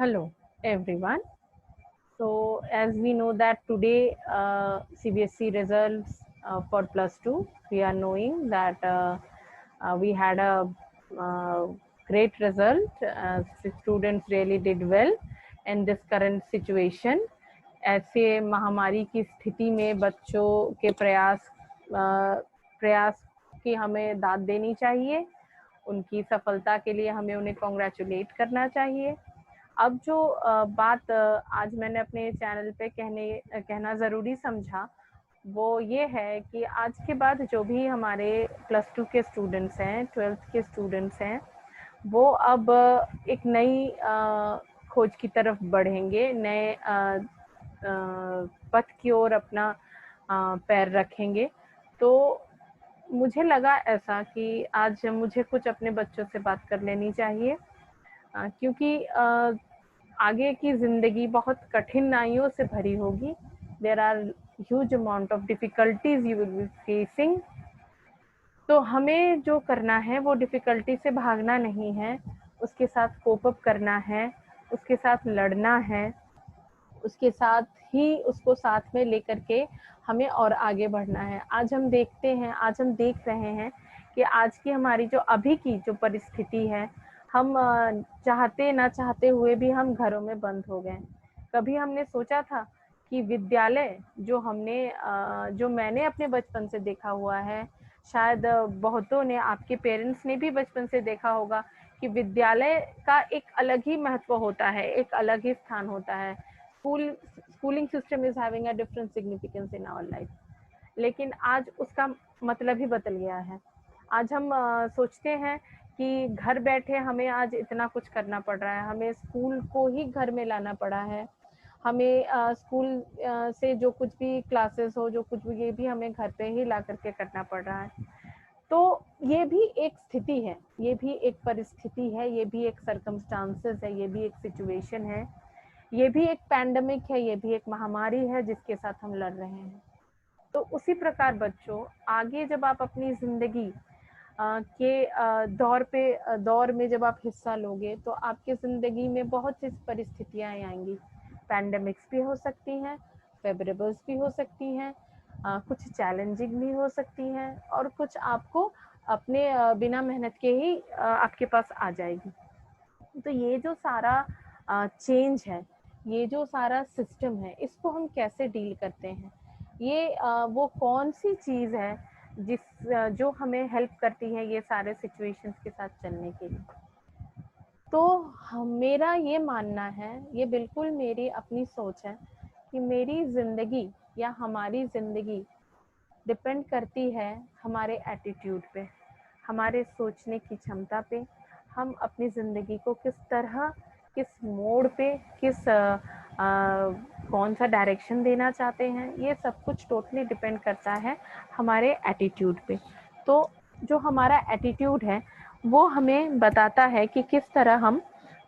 Hello everyone. So as we know that today CBSE results for plus 2, we are knowing that we had a uh, great result. Students really did well in this current situation. ऐसे महामारी की स्थिति में बच्चों के प्रयास की हमें दाद देनी चाहिए। उनकी सफलता के लिए हमें उन्हें कॉन्ग्रेचुलेट करना चाहिए। अब जो बात आज मैंने अपने चैनल पे कहना ज़रूरी समझा, वो ये है कि आज के बाद जो भी हमारे प्लस 2 के स्टूडेंट्स हैं, 12th के स्टूडेंट्स हैं, वो अब एक नई खोज की तरफ बढ़ेंगे, नए पथ की ओर अपना पैर रखेंगे। तो मुझे लगा ऐसा कि आज मुझे कुछ अपने बच्चों से बात कर लेनी चाहिए, क्योंकि आगे की जिंदगी बहुत कठिनाइयों से भरी होगी। There are huge amount of difficulties you will be facing. तो हमें जो करना है वो डिफिकल्टी से भागना नहीं है, उसके साथ कोप अप करना है, उसके साथ लड़ना है, उसके साथ ही उसको साथ में लेकर के हमें और आगे बढ़ना है। आज हम देख रहे हैं कि आज की हमारी जो अभी की जो परिस्थिति है, हम चाहते ना चाहते हुए भी हम घरों में बंद हो गए। कभी हमने सोचा था कि विद्यालय जो मैंने अपने बचपन से देखा हुआ है, शायद बहुतों ने, आपके पेरेंट्स ने भी बचपन से देखा होगा कि विद्यालय का एक अलग ही महत्व होता है, एक अलग ही स्थान होता है। schooling system is having a different significance in our life. लेकिन आज उसका मतलब ही बदल गया है। आज हम सोचते हैं कि घर बैठे हमें आज इतना कुछ करना पड़ रहा है, हमें स्कूल को ही घर में लाना पड़ा है, हमें स्कूल से जो कुछ भी क्लासेस हो, जो कुछ भी, ये भी हमें घर पे ही ला करके करना पड़ रहा है। तो ये भी एक स्थिति है, ये भी एक परिस्थिति है, ये भी एक सर्कमस्टांसेस है, ये भी एक सिचुएशन है, ये भी एक पैंडेमिक है, ये भी एक महामारी है जिसके साथ हम लड़ रहे हैं। तो उसी प्रकार बच्चों, आगे जब आप अपनी जिंदगी के दौर में जब आप हिस्सा लोगे, तो आपकी जिंदगी में बहुत सी परिस्थितियां आएंगी। पैंडेमिक्स भी हो सकती हैं, फेवरेबल्स भी हो सकती हैं, कुछ चैलेंजिंग भी हो सकती हैं, और कुछ आपको अपने बिना मेहनत के ही आपके पास आ जाएगी। तो ये जो सारा चेंज है, ये जो सारा सिस्टम है, इसको हम कैसे डील करते हैं? ये वो कौन सी चीज़ है जो हमें हेल्प करती है ये सारे सिचुएशंस के साथ चलने के लिए? तो मेरा ये मानना है, ये बिल्कुल मेरी अपनी सोच है कि मेरी ज़िंदगी या हमारी ज़िंदगी डिपेंड करती है हमारे एटीट्यूड पे, हमारे सोचने की क्षमता पे। हम अपनी ज़िंदगी को किस तरह, किस मोड़ पे, कौन सा डायरेक्शन देना चाहते हैं, ये सब कुछ टोटली डिपेंड करता है हमारे एटीट्यूड पे। तो जो हमारा एटीट्यूड है वो हमें बताता है कि किस तरह हम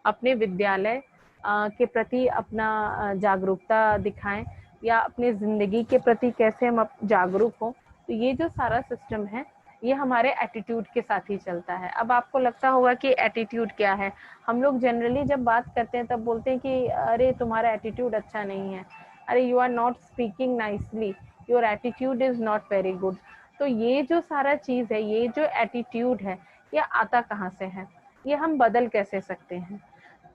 अपने विद्यालय के प्रति अपना जागरूकता दिखाएं, या अपने ज़िंदगी के प्रति कैसे हम जागरूक हों। तो ये जो सारा सिस्टम है, ये हमारे एटीट्यूड के साथ ही चलता है। अब आपको लगता होगा कि एटीट्यूड क्या है? हम लोग जनरली जब बात करते हैं तब बोलते हैं कि अरे तुम्हारा एटीट्यूड अच्छा नहीं है, अरे you are not speaking nicely, your attitude is not very good. तो ये जो सारा चीज़ है, ये जो एटीट्यूड है, ये आता कहाँ से है? ये हम बदल कैसे सकते हैं?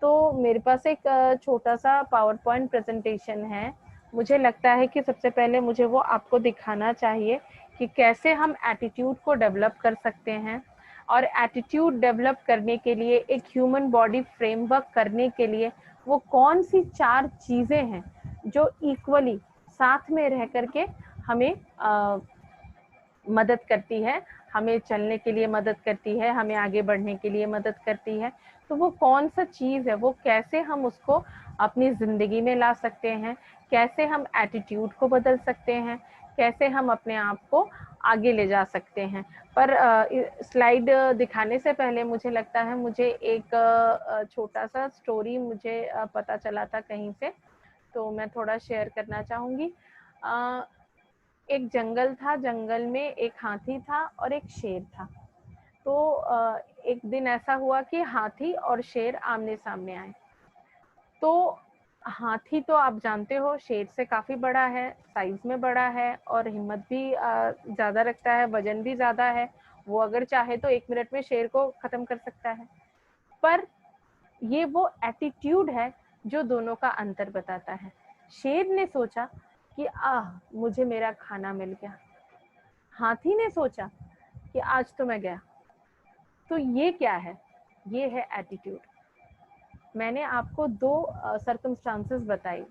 तो मेरे पास एक छोटा सा पावर पॉइंट प्रेजेंटेशन है। मुझे लगता है कि सबसे पहले मुझे वो आपको दिखाना चाहिए कि कैसे हम एटीट्यूड को डेवलप कर सकते हैं। और एटीट्यूड डेवलप करने के लिए, एक ह्यूमन बॉडी फ्रेमवर्क करने के लिए, वो कौन सी 4 चीज़ें हैं जो इक्वली साथ में रह करके हमें मदद करती है, हमें चलने के लिए मदद करती है, हमें आगे बढ़ने के लिए मदद करती है। तो वो कौन सा चीज़ है, वो कैसे हम उसको अपनी ज़िंदगी में ला सकते हैं, कैसे हम एटीट्यूड को बदल सकते हैं, कैसे हम अपने आप को आगे ले जा सकते हैं। पर स्लाइड दिखाने से पहले मुझे लगता है, मुझे एक छोटा सा स्टोरी मुझे पता चला था कहीं से, तो मैं थोड़ा शेयर करना चाहूँगी। एक जंगल था, जंगल में एक हाथी था और एक शेर था। तो एक दिन ऐसा हुआ कि हाथी और शेर आमने सामने आए। तो हाथी तो आप जानते हो शेर से काफी बड़ा है, साइज में बड़ा है और हिम्मत भी ज्यादा रखता है, वजन भी ज्यादा है। वो अगर चाहे तो 1 मिनट में शेर को खत्म कर सकता है। पर ये वो एटीट्यूड है जो दोनों का अंतर बताता है। शेर ने सोचा कि मुझे मेरा खाना मिल गया। हाथी ने सोचा कि आज तो मैं गया। तो ये क्या है? ये है एटीट्यूड। मैंने आपको दो सर्कमस्टांसेस बताई।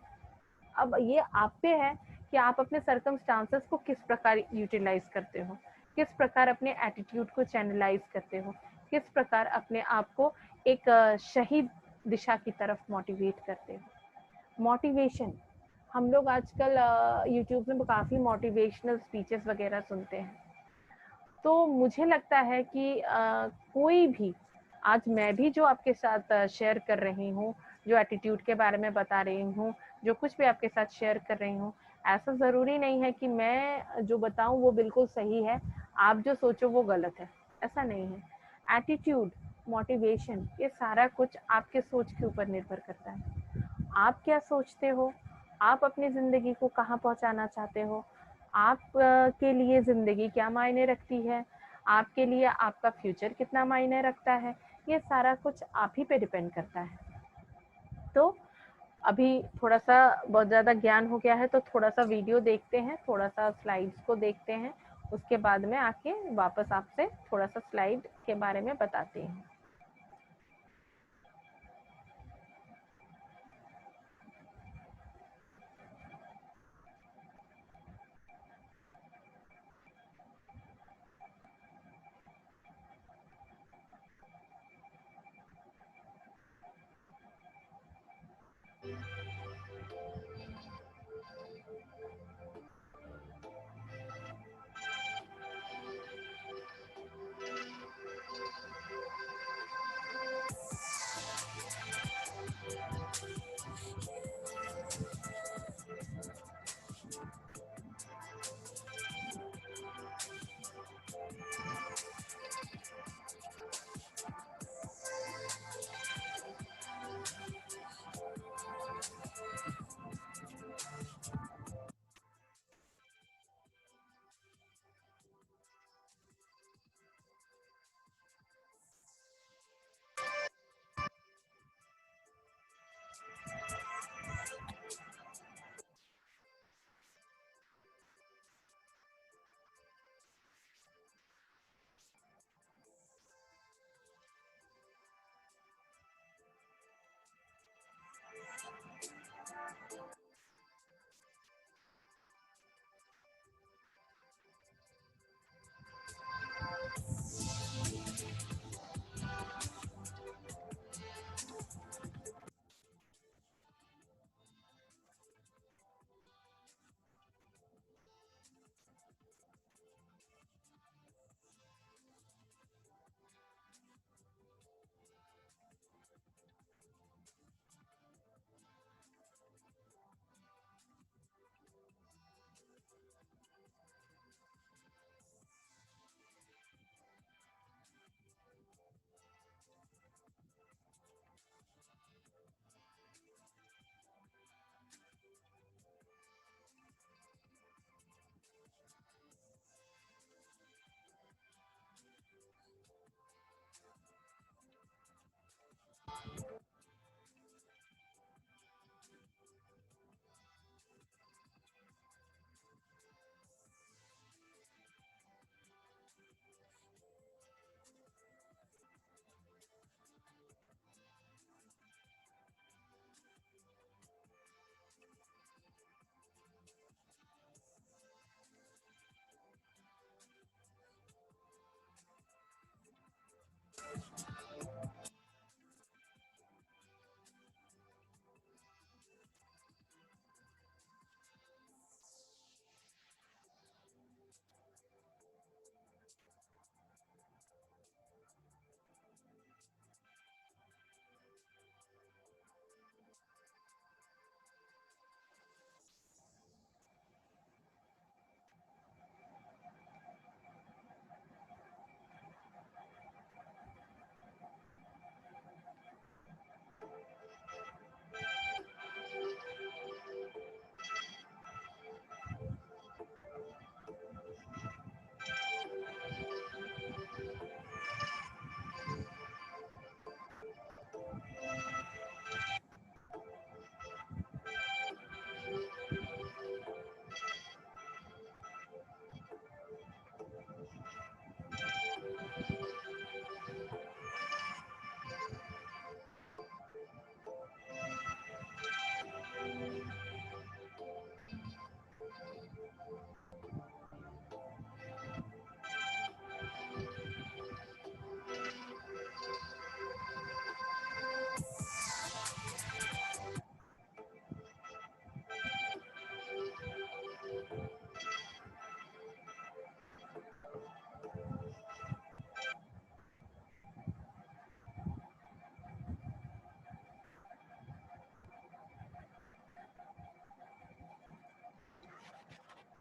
अब ये आप पे है कि आप अपने सर्कमस्टांसेस को किस प्रकार यूटिलाइज करते हो, किस प्रकार अपने एटीट्यूड को चैनलाइज करते हो, किस प्रकार अपने आप को एक शहीद दिशा की तरफ मोटिवेट करते हो। मोटिवेशन, हम लोग आजकल यूट्यूब में काफ़ी मोटिवेशनल स्पीचेस वगैरह सुनते हैं। तो मुझे लगता है कि कोई भी, आज मैं भी जो आपके साथ शेयर कर रही हूँ, जो एटीट्यूड के बारे में बता रही हूँ, जो कुछ भी आपके साथ शेयर कर रही हूँ, ऐसा ज़रूरी नहीं है कि मैं जो बताऊँ वो बिल्कुल सही है, आप जो सोचो वो गलत है, ऐसा नहीं है। एटीट्यूड, मोटिवेशन, ये सारा कुछ आपके सोच के ऊपर निर्भर करता है। आप क्या सोचते हो, आप अपनी ज़िंदगी को कहाँ पहुँचाना चाहते हो, आप के लिए ज़िंदगी क्या मायने रखती है, आपके लिए आपका फ्यूचर कितना मायने रखता है, ये सारा कुछ आप ही पे डिपेंड करता है। तो अभी थोड़ा सा बहुत ज़्यादा ज्ञान हो गया है, तो थोड़ा सा वीडियो देखते हैं, थोड़ा सा स्लाइड्स को देखते हैं, उसके बाद में आके वापस आपसे थोड़ा सा स्लाइड के बारे में बताती हूँ।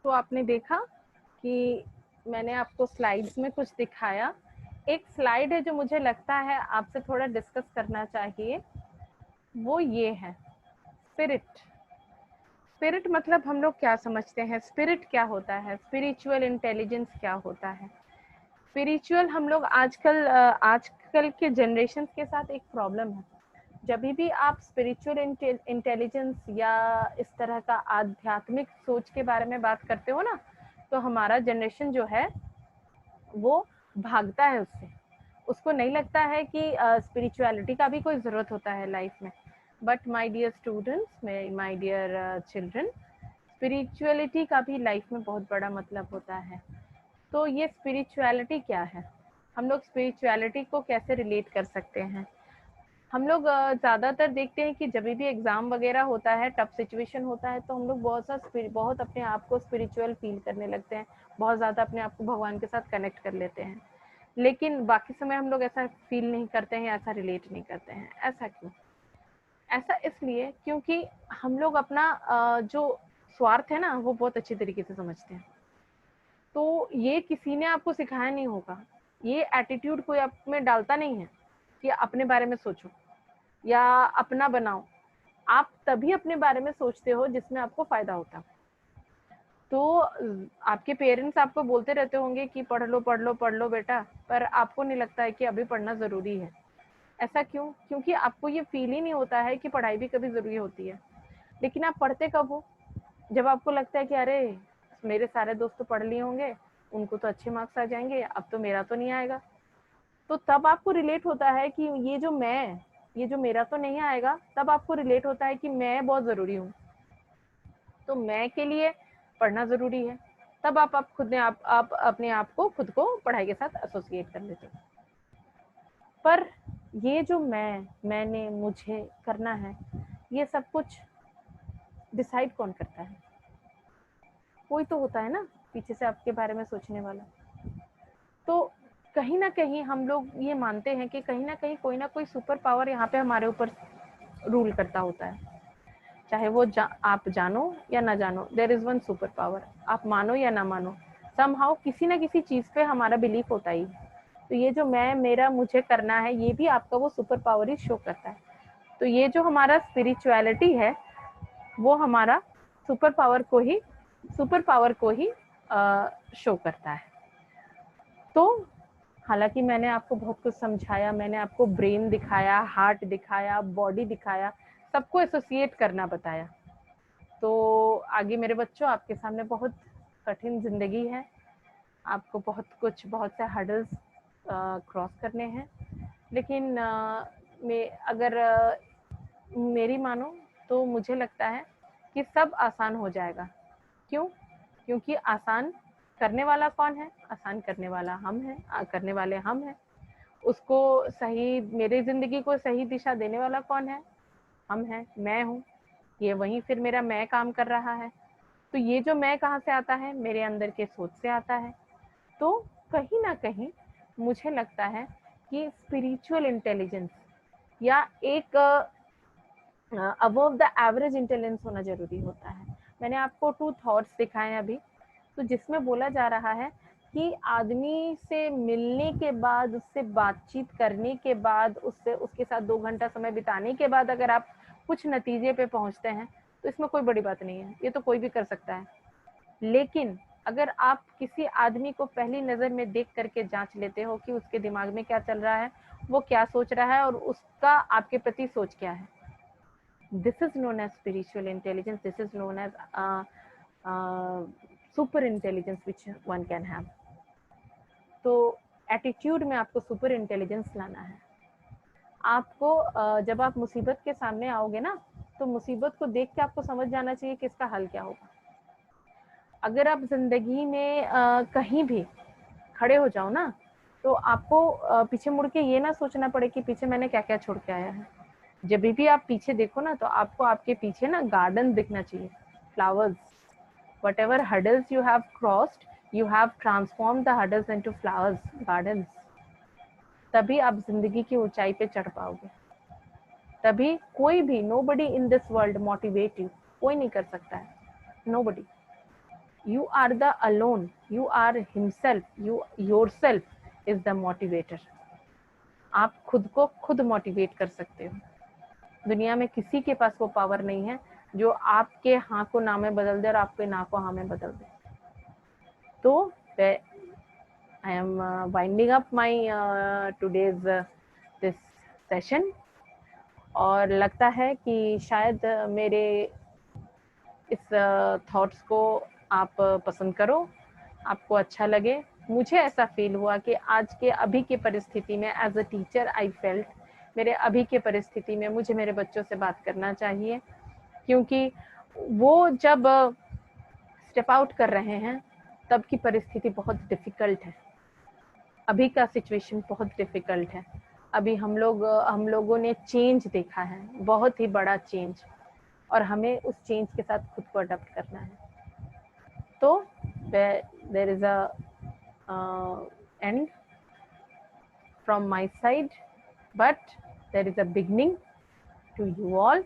तो आपने देखा कि मैंने आपको स्लाइड्स में कुछ दिखाया। एक स्लाइड है जो मुझे लगता है आपसे थोड़ा डिस्कस करना चाहिए, वो ये है स्पिरिट। स्पिरिट मतलब हम लोग क्या समझते हैं, स्पिरिट क्या होता है, स्पिरिचुअल इंटेलिजेंस क्या होता है। स्पिरिचुअल हम लोग आजकल के जनरेशन के साथ एक प्रॉब्लम है, जब भी आप स्पिरिचुअल इंटेलिजेंस या इस तरह का आध्यात्मिक सोच के बारे में बात करते हो ना, तो हमारा जनरेशन जो है वो भागता है उससे। उसको नहीं लगता है कि स्पिरिचुअलिटी का भी कोई ज़रूरत होता है लाइफ में। But my dear students, my dear children, spirituality का भी लाइफ में बहुत बड़ा मतलब होता है। तो ये स्पिरिचुअलिटी क्या है, हम लोग स्पिरिचुअलिटी को कैसे रिलेट कर सकते हैं। हम लोग ज़्यादातर देखते हैं कि जब भी एग्ज़ाम वगैरह होता है, टफ सिचुएशन होता है, तो हम लोग बहुत अपने आप को स्पिरिचुअल फील करने लगते हैं, बहुत ज़्यादा अपने आप को भगवान के साथ कनेक्ट कर लेते हैं। लेकिन बाकी समय हम लोग ऐसा फील नहीं करते हैं, ऐसा रिलेट नहीं करते हैं। ऐसा क्यों? ऐसा इसलिए क्योंकि हम लोग अपना जो स्वार्थ है ना, वो बहुत अच्छी तरीके से समझते हैं। तो ये किसी ने आपको सिखाया नहीं होगा, ये एटीट्यूड कोई आप में डालता नहीं है कि अपने बारे में सोचो या अपना बनाओ। आप तभी अपने बारे में सोचते हो जिसमें आपको फायदा होता। तो आपके पेरेंट्स आपको बोलते रहते होंगे कि पढ़ लो पढ़ लो पढ़ लो बेटा, पर आपको नहीं लगता है कि अभी पढ़ना ज़रूरी है। ऐसा क्यों? क्योंकि आपको ये फील ही नहीं होता है कि पढ़ाई भी कभी ज़रूरी होती है। लेकिन आप पढ़ते कब हो? जब आपको लगता है कि अरे मेरे सारे दोस्त तो पढ़ लिए होंगे, उनको तो अच्छे मार्क्स आ जाएंगे, अब तो मेरा तो नहीं आएगा। तो तब आपको रिलेट होता है कि ये जो मेरा तो नहीं आएगा, तब आपको रिलेट होता है कि मैं बहुत ज़रूरी हूँ, तो मैं के लिए पढ़ना ज़रूरी है। तब आप अपने आप को खुद को पढ़ाई के साथ एसोसिएट कर लेते हो। पर ये जो मैंने, मुझे करना है, ये सब कुछ डिसाइड कौन करता है? कोई तो होता है ना पीछे से आपके बारे में सोचने वाला। तो कहीं ना कहीं हम लोग ये मानते हैं कि कहीं ना कहीं कोई ना कोई सुपर पावर यहाँ पे हमारे ऊपर रूल करता होता है। चाहे वो आप जानो या ना जानो, there is one super power. आप मानो या ना मानो, समहाउ किसी ना किसी चीज पे हमारा बिलीफ होता ही। तो ये जो मेरा मुझे करना है, ये भी आपका वो सुपर पावर ही शो करता है। तो ये जो हमारा स्पिरिचुअलिटी है, वो हमारा सुपर पावर को ही शो करता है। तो हालांकि मैंने आपको बहुत कुछ समझाया, मैंने आपको ब्रेन दिखाया, हार्ट दिखाया, बॉडी दिखाया, सबको एसोसिएट करना बताया। तो आगे मेरे बच्चों, आपके सामने बहुत कठिन जिंदगी है, आपको बहुत से हर्डल्स क्रॉस करने हैं। लेकिन मैं अगर मेरी मानो तो मुझे लगता है कि सब आसान हो जाएगा। क्यों? क्योंकि आसान करने वाला कौन है? आसान करने वाला हम हैं, करने वाले हम हैं। उसको सही, मेरी जिंदगी को सही दिशा देने वाला कौन है? हम हैं, मैं हूँ। ये वहीं फिर मेरा मैं काम कर रहा है। तो ये जो मैं कहाँ से आता है? मेरे अंदर के सोच से आता है। तो कहीं ना कहीं मुझे लगता है कि स्पिरिचुअल इंटेलिजेंस या एक अबव द एवरेज इंटेलिजेंस होना जरूरी होता है। मैंने आपको 2 थॉट्स दिखाए हैं अभी, तो जिसमें बोला जा रहा है कि आदमी से मिलने के बाद, उससे बातचीत करने के बाद, उसके साथ 2 घंटा समय बिताने के बाद अगर आप कुछ नतीजे पे पहुंचते हैं, तो इसमें कोई बड़ी बात नहीं है, ये तो कोई भी कर सकता है। लेकिन अगर आप किसी आदमी को पहली नज़र में देख करके जांच लेते हो कि उसके दिमाग में क्या चल रहा है, वो क्या सोच रहा है और उसका आपके प्रति सोच क्या है, this is known as spiritual intelligence. This is known as super intelligence which one can have. तो एटीट्यूड में आपको सुपर इंटेलिजेंस लाना है। आपको जब आप मुसीबत के सामने आओगे ना, तो मुसीबत को देख के आपको समझ जाना चाहिए कि इसका हल क्या होगा। अगर आप जिंदगी में कहीं भी खड़े हो जाओ ना, तो आपको पीछे मुड़ के ये ना सोचना पड़े कि पीछे मैंने क्या क्या छोड़ के आया है। जब भी आप पीछे देखो ना, तो आपको आपके पीछे ना गार्डन दिखना चाहिए, flowers. whatever hurdles you have crossed, you have transformed the hurdles into flowers, gardens. तभी आप जिंदगी की ऊंचाई पे चढ़ पाओगे। तभी कोई भी, nobody in this world motivate you, कोई नहीं कर सकता है, nobody. You are the alone, you are himself, you yourself is the motivator. आप खुद को खुद मोटिवेट कर सकते हो। दुनिया में किसी के पास वो पावर नहीं है जो आपके हाँ को ना में बदल दे और आपके ना को हाँ में बदल दे। तो I am winding up my today's this session, और लगता है कि शायद मेरे इस थॉट्स को आप पसंद करो, आपको अच्छा लगे। मुझे ऐसा फील हुआ कि आज के अभी की परिस्थिति में as a teacher I felt, मेरे अभी के परिस्थिति में मुझे मेरे बच्चों से बात करना चाहिए, क्योंकि वो जब स्टेप आउट कर रहे हैं तब की परिस्थिति बहुत डिफिकल्ट है। अभी का सिचुएशन बहुत डिफिकल्ट है। अभी हम लोगों ने चेंज देखा है, बहुत ही बड़ा चेंज, और हमें उस चेंज के साथ खुद को अडॉप्ट करना है। तो there is a end from my side, but there is a beginning to you all.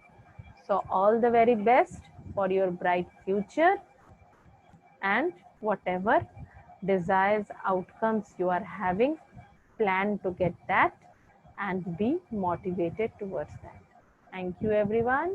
So all the very best for your bright future, and whatever desires, outcomes you are having, plan to get that and be motivated towards that. Thank you everyone.